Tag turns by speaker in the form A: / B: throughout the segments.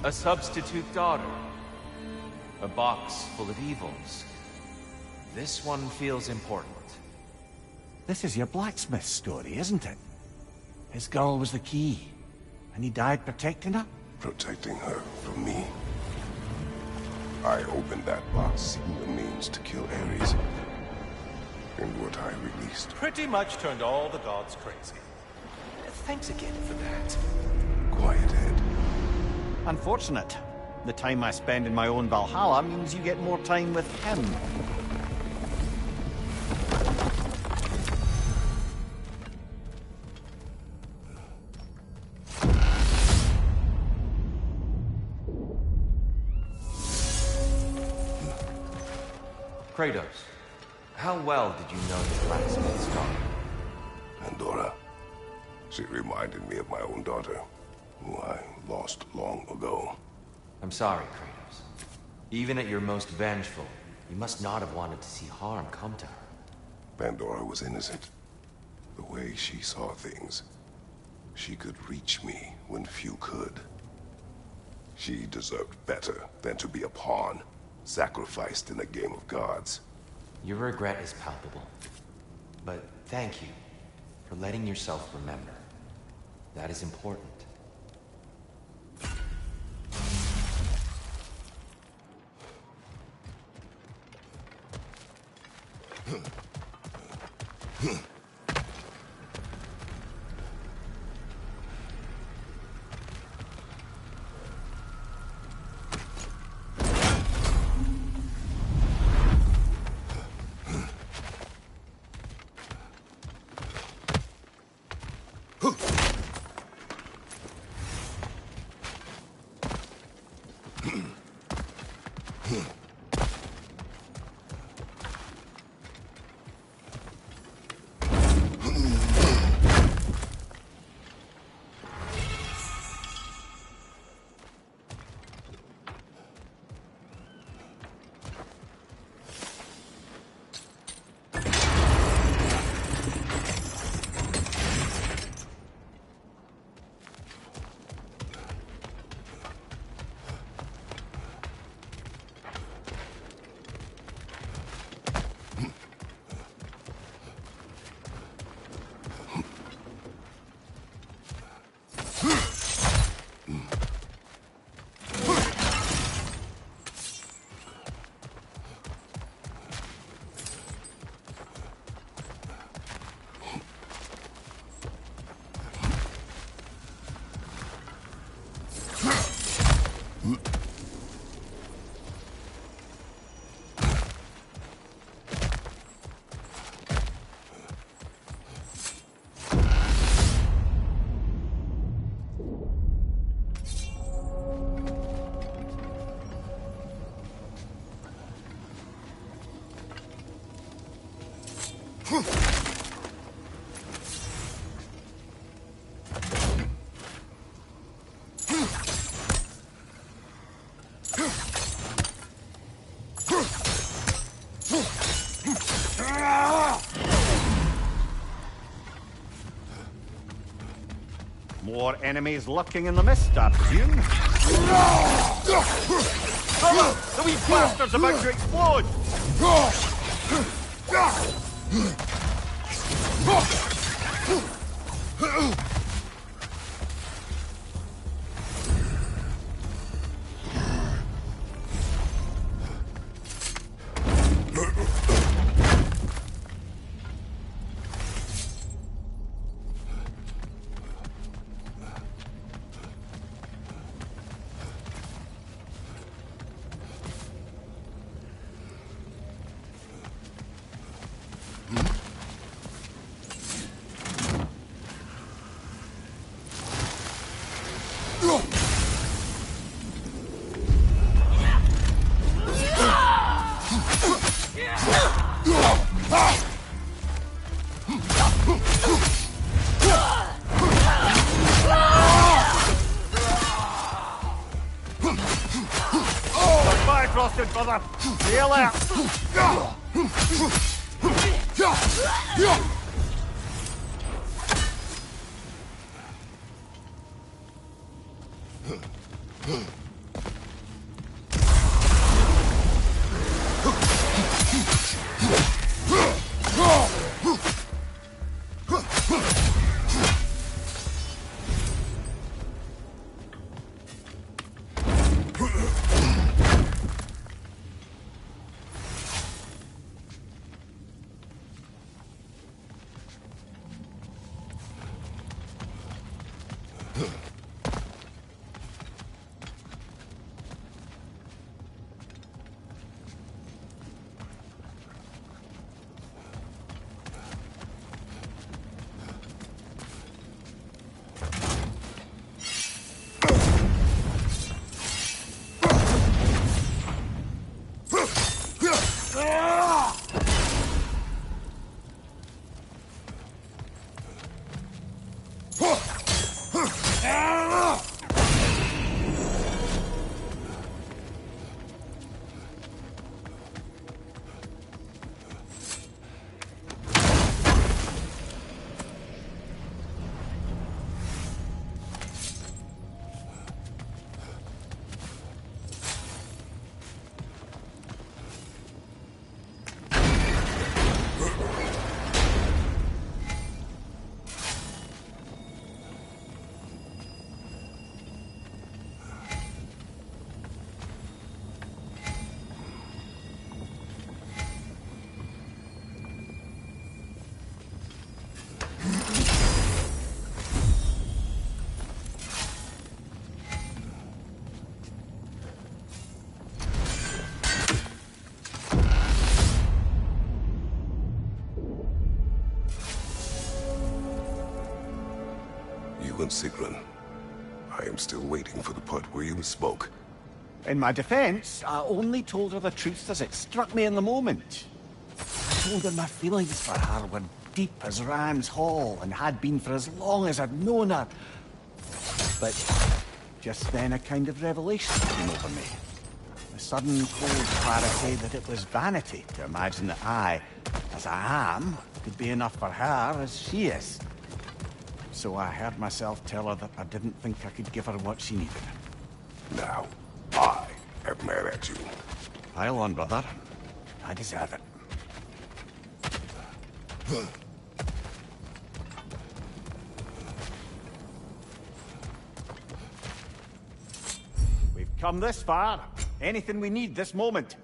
A: A substitute daughter. A box full of evils. This one feels important.
B: This is your blacksmith story, isn't it? His girl was the key, and he died protecting her?
C: Protecting her from me. I opened that box seeking the means to kill Ares. And what I released.
D: Pretty much turned all the gods crazy. Thanks again for that.
C: Quiet head.
B: Unfortunate. The time I spend in my own Valhalla means you get more time with him.
A: Kratos, how well did you know the blacksmith's daughter?
C: Pandora. She reminded me of my own daughter, who I lost long ago.
A: I'm sorry, Kratos. Even at your most vengeful, you must not have wanted to see harm come to her.
C: Pandora was innocent. The way she saw things, she could reach me when few could. She deserved better than to be a pawn, sacrificed in a game of gods.
A: Your regret is palpable. But thank you for letting yourself remember. That is important.
B: More enemies lurking in the mist, I presume. Brother! The wee bastard's about to explode! Frosted brother! Be alert!
C: And Sigrun, I am still waiting for the part where you spoke.
B: In my defense, I only told her the truth as it struck me in the moment. I told her my feelings for her were deep as Ram's Hall and had been for as long as I'd known her. But just then a kind of revelation came over me. A sudden cold clarity that it was vanity to imagine that I, as I am, could be enough for her as she is. So I heard myself tell her that I didn't think I could give her what she needed.
C: Now, I am mad at you.
B: Pile on, brother. I deserve it. We've come this far. Anything we need this moment.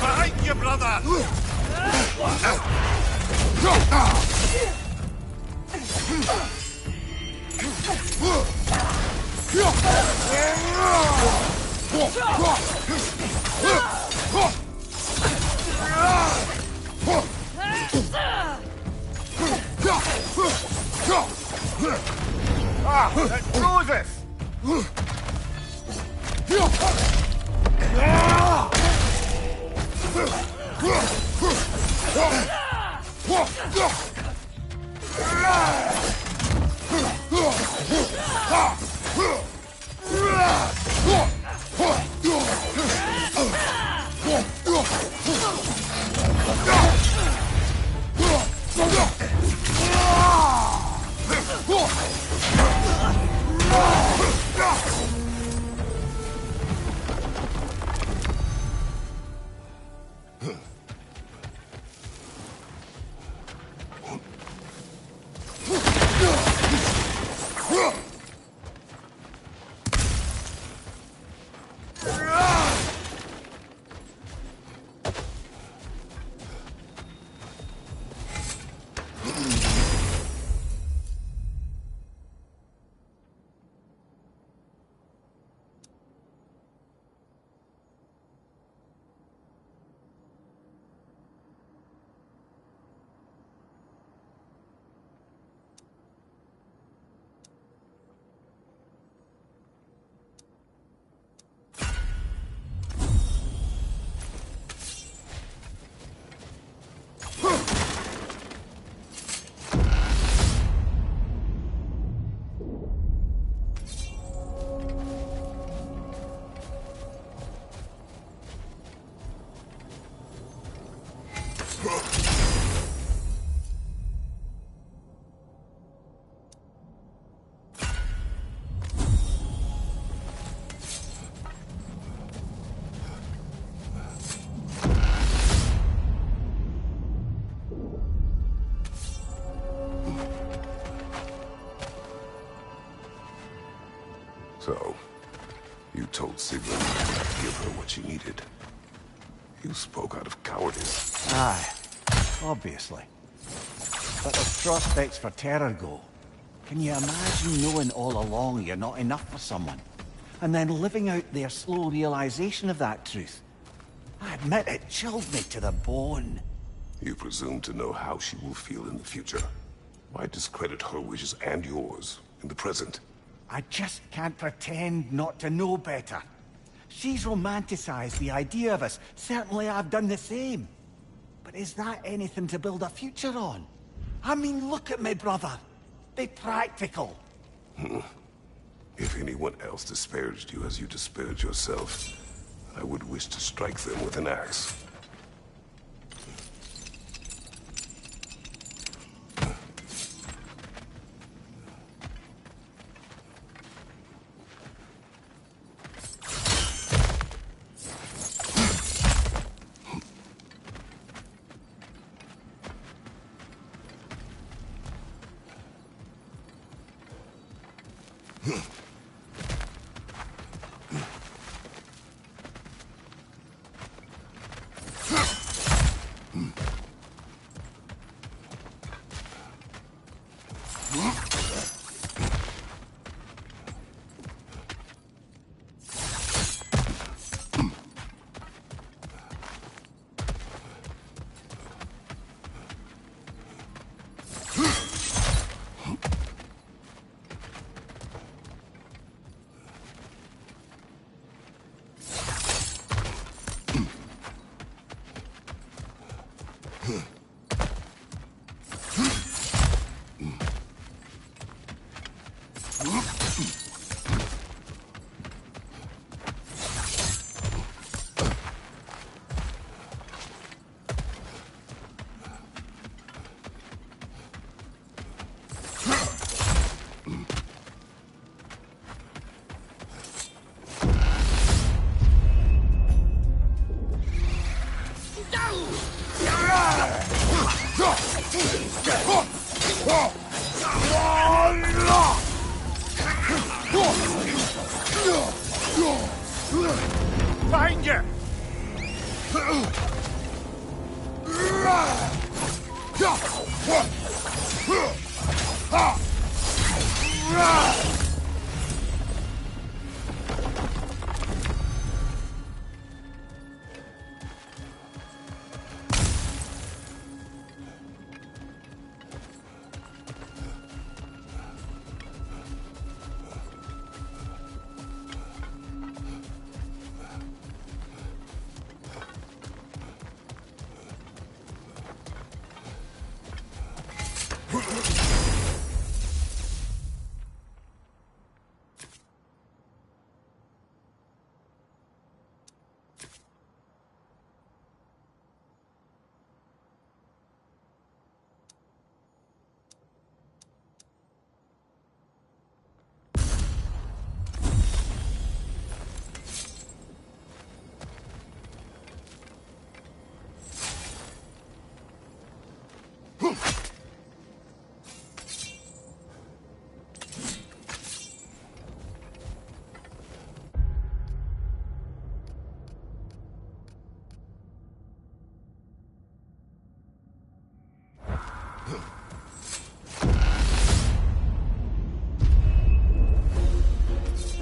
D: Behind you, brother!
B: Ah, that's Moses!
C: So, you told Sigrid to give her what she needed. You spoke out of cowardice.
B: Aye, obviously. But as prospects for terror go, can you imagine knowing all along you're not enough for someone? And then living out their slow realization of that truth? I admit it chilled me to the bone.
C: You presume to know how she will feel in the future. Why discredit her wishes and yours in the present?
B: I just can't pretend not to know better. She's romanticized the idea of us. Certainly I've done the same. But is that anything to build a future on? I mean, look at me, brother. Be practical.
C: If anyone else disparaged you as you disparaged yourself, I would wish to strike them with an axe.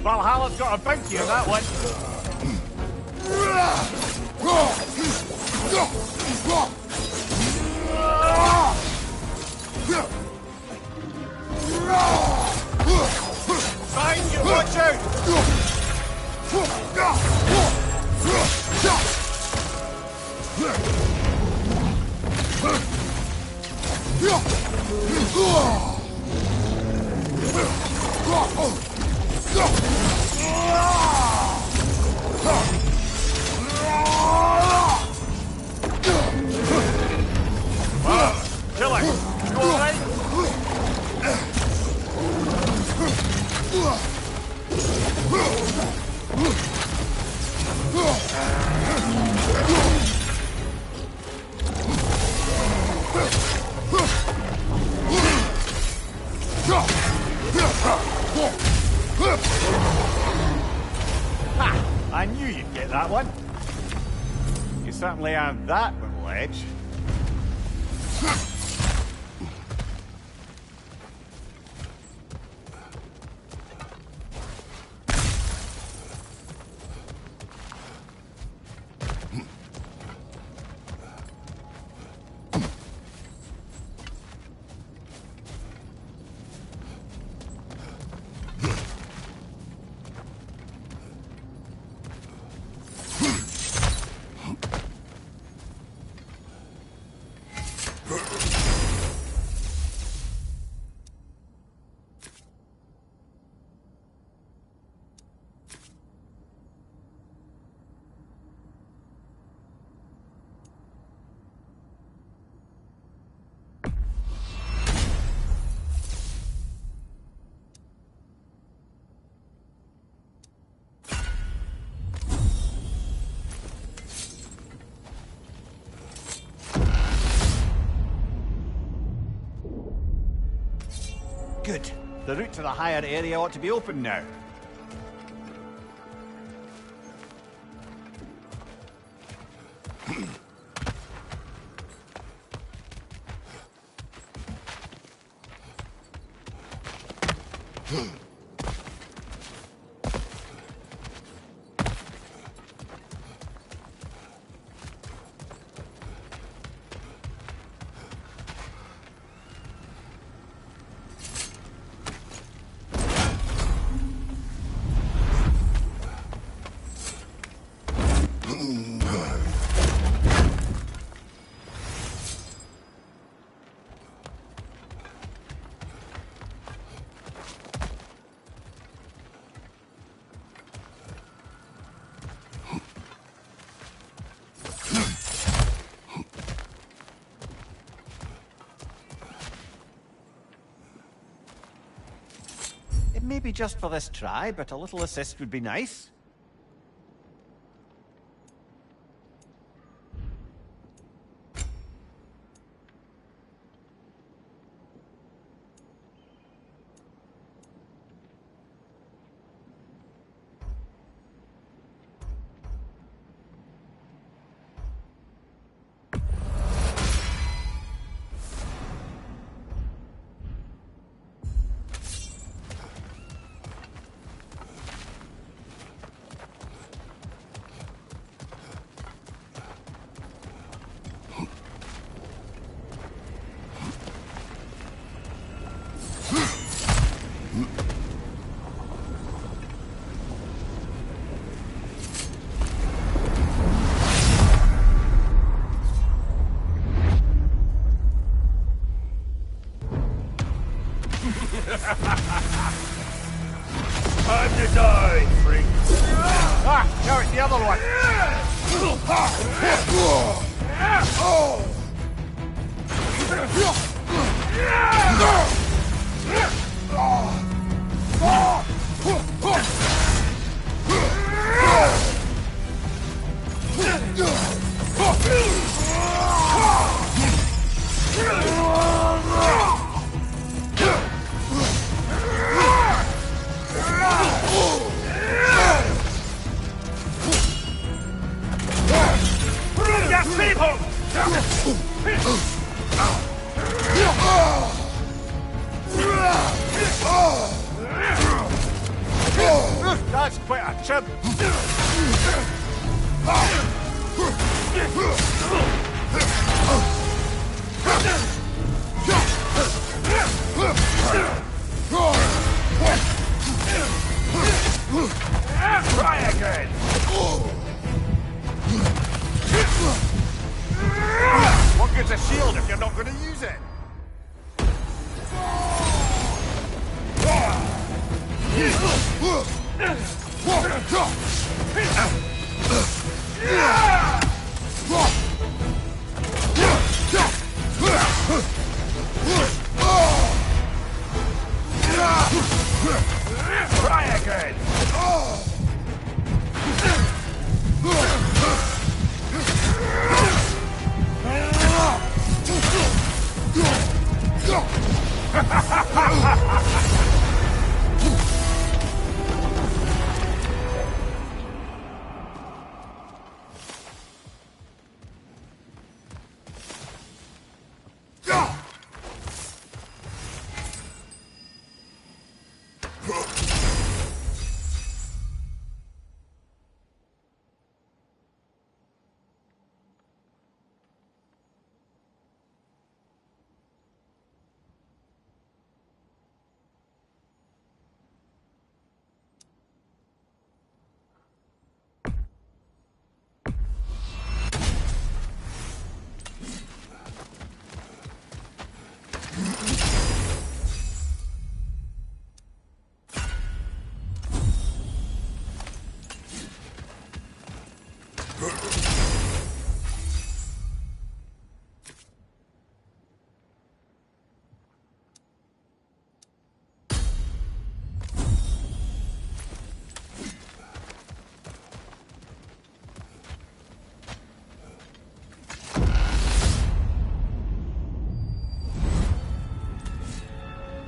B: Valhalla's got a bounty on that one. Behind you, watch out! Killer, you all right? Ha! I knew you'd get that one. You certainly aren't that little edge. Good. The route to the higher area ought to be open now. Maybe just for this try, but a little assist would be nice.
E: Time to die, freak.
B: Ah, no, it's the other one.
E: That's quite a chip. Try again. What good's a shield if you're not going to use it? Try again.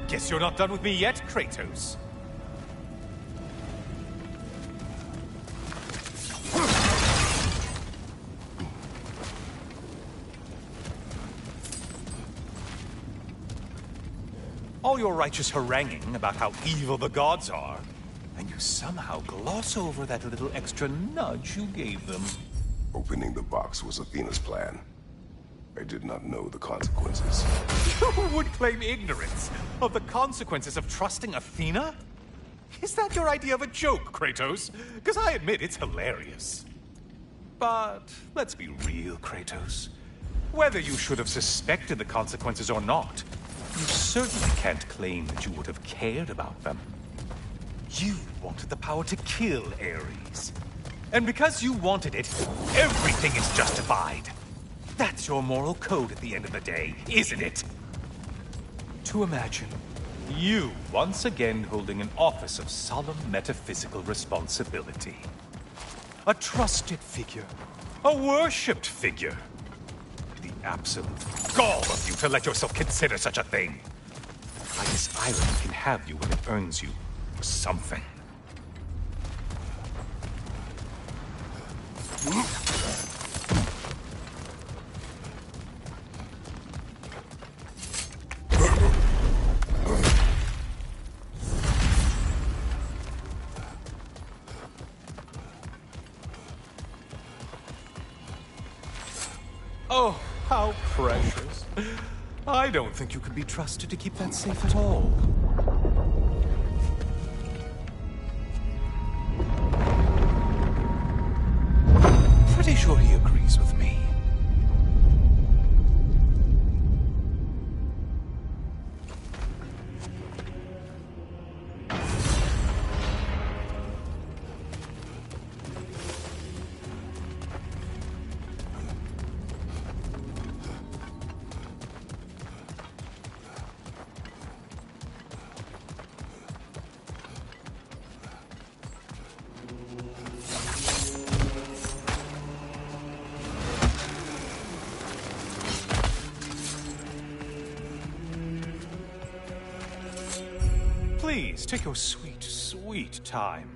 E: Guess you're not done with me yet, Kratos. All your righteous haranguing about how evil the gods are, and you somehow gloss over that little extra nudge you gave them.
C: Opening the box was Athena's plan. I did not know the consequences.
D: You would claim ignorance of the consequences of trusting Athena? Is that your idea of a joke, Kratos? Because I admit it's hilarious. But let's be real, Kratos. Whether you should have suspected the consequences or not, you certainly can't claim that you would have cared about them. You wanted the power to kill Ares. And because you wanted it, everything is justified. That's your moral code at the end of the day, isn't it? To imagine you once again holding an office of solemn metaphysical responsibility. A trusted figure. A worshipped figure. The absolute gall of you to let yourself consider such a thing. I guess irony can have you when it earns you something. Oh, how precious. I don't think you can be trusted to keep that safe at all. Pretty sure he agrees with me. Please, take your sweet, sweet time.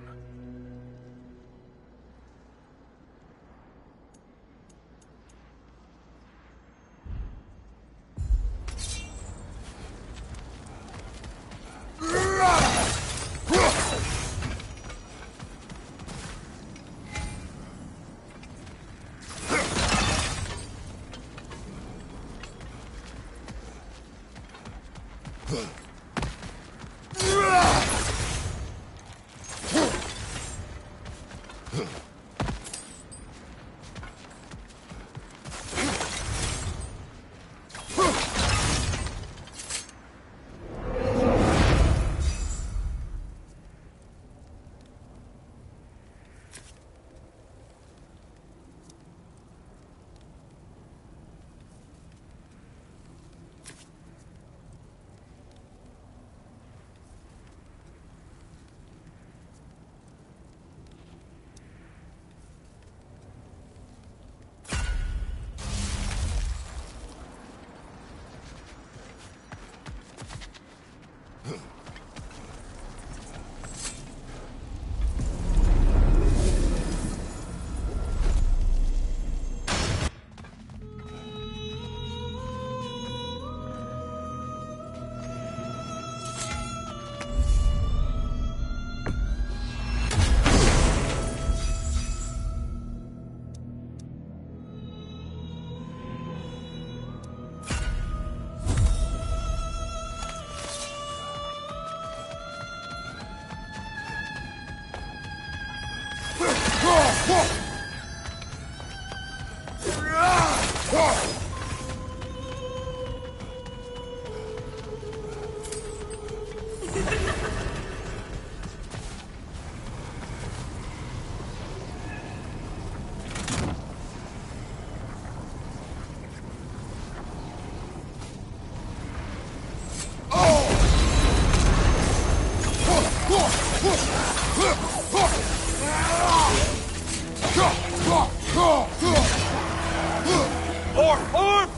E: Orf!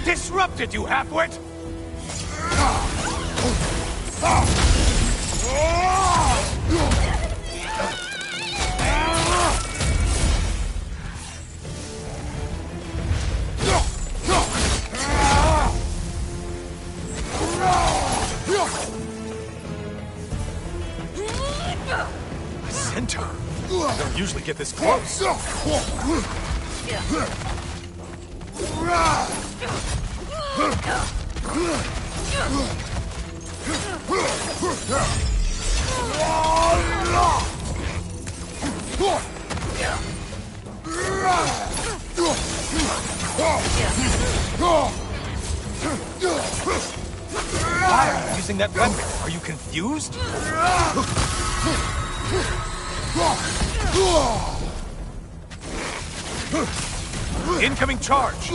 E: Disrupted, you halfwit! A centaur? I don't usually get this close. Why are you using that weapon? Are you confused? Incoming charge!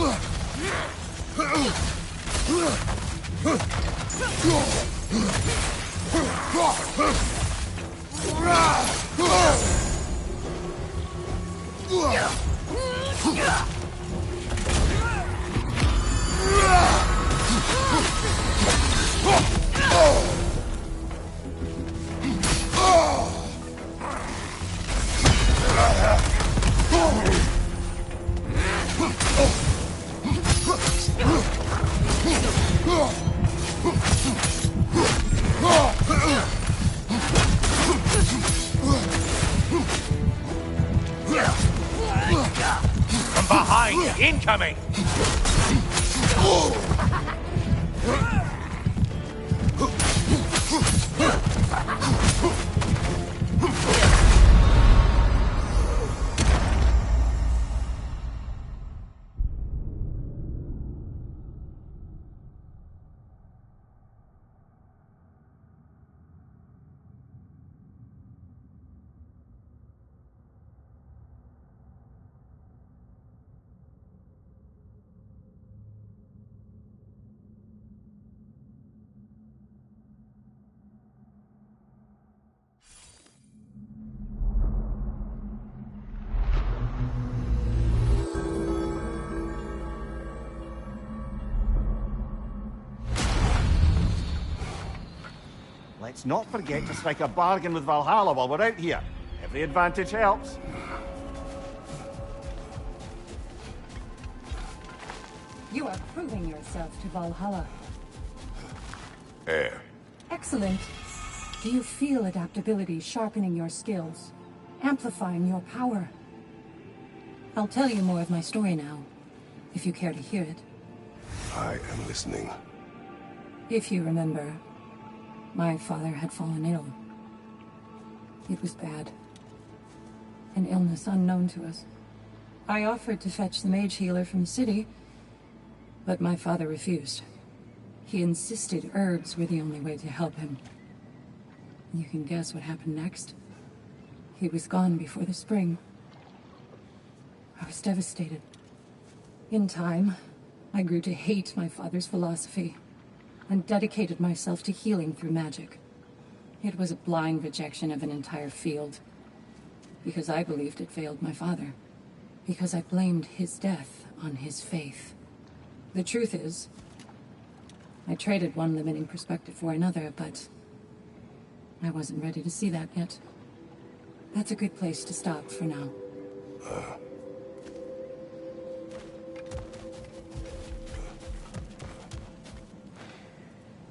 E: From behind, incoming!
B: Let's not forget to strike a bargain with Valhalla while we're out here. Every advantage helps.
F: You are proving yourself to Valhalla.
C: Air.
F: Excellent. Do you feel adaptability sharpening your skills, amplifying your power? I'll tell you more of my story now, if you care to hear it.
C: I am listening.
F: If you remember, my father had fallen ill. It was bad. An illness unknown to us. I offered to fetch the mage healer from the city, but my father refused. He insisted herbs were the only way to help him. You can guess what happened next. He was gone before the spring. I was devastated. In time, I grew to hate my father's philosophy and dedicated myself to healing through magic. It was a blind rejection of an entire field, because I believed it failed my father, because I blamed his death on his faith. The truth is, I traded one limiting perspective for another, but I wasn't ready to see that yet. That's a good place to stop for now.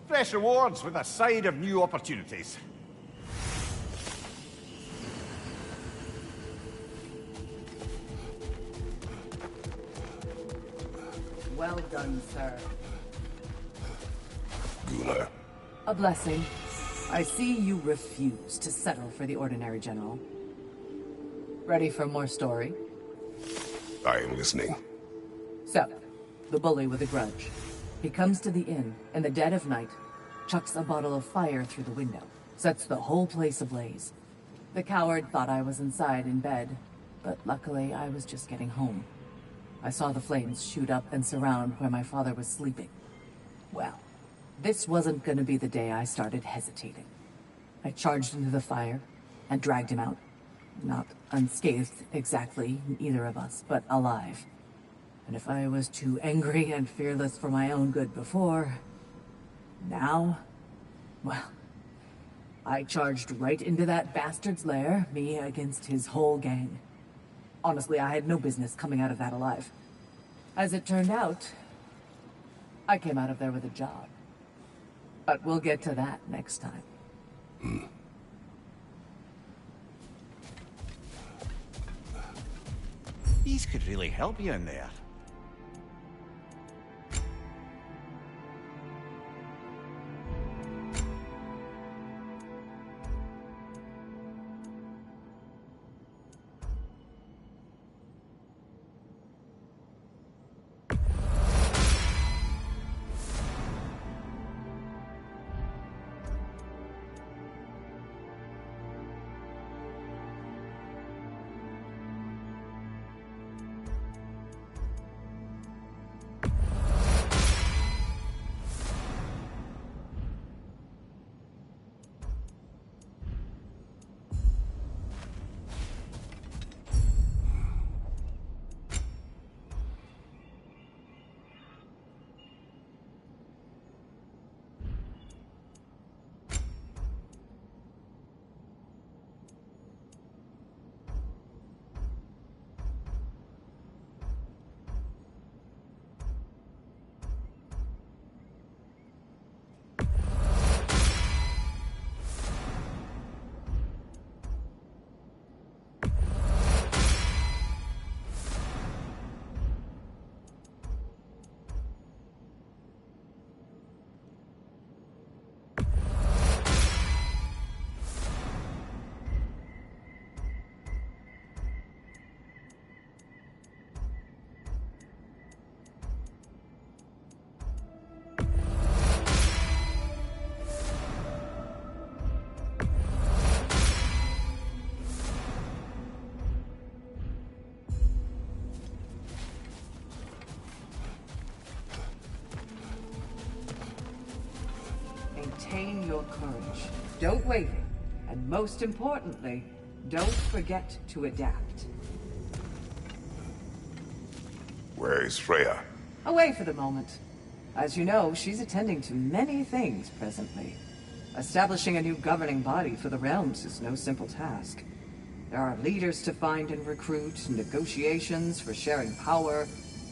B: Fresh rewards with a side of new opportunities.
G: Well done, sir.
C: Gunnar.
G: A blessing. I see you refuse to settle for the ordinary general. Ready for more story?
C: I am listening.
G: So, the bully with a grudge. He comes to the inn in the dead of night, chucks a bottle of fire through the window, sets the whole place ablaze. The coward thought I was inside in bed, but luckily I was just getting home. I saw the flames shoot up and surround where my father was sleeping. Well, this wasn't gonna be the day I started hesitating. I charged into the fire and dragged him out. Not unscathed exactly, either of us, but alive. And if I was too angry and fearless for my own good before, now, well, I charged right into that bastard's lair, me against his whole gang. Honestly, I had no business coming out of that alive. As it turned out, I came out of there with a job. But we'll get to that next time.
B: These could really help you in there.
G: Maintain your courage. Don't waver. And most importantly, don't forget to adapt.
C: Where is Freya?
G: Away for the moment. As you know, she's attending to many things presently. Establishing a new governing body for the realms is no simple task. There are leaders to find and recruit, negotiations for sharing power.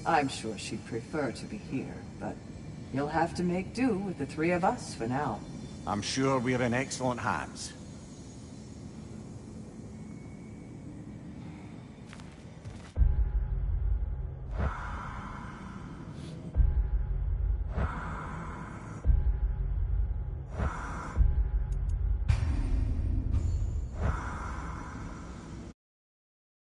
G: I'm sure she'd prefer to be here, but you'll have to make do with the three of us for now.
B: I'm sure we're in excellent hands.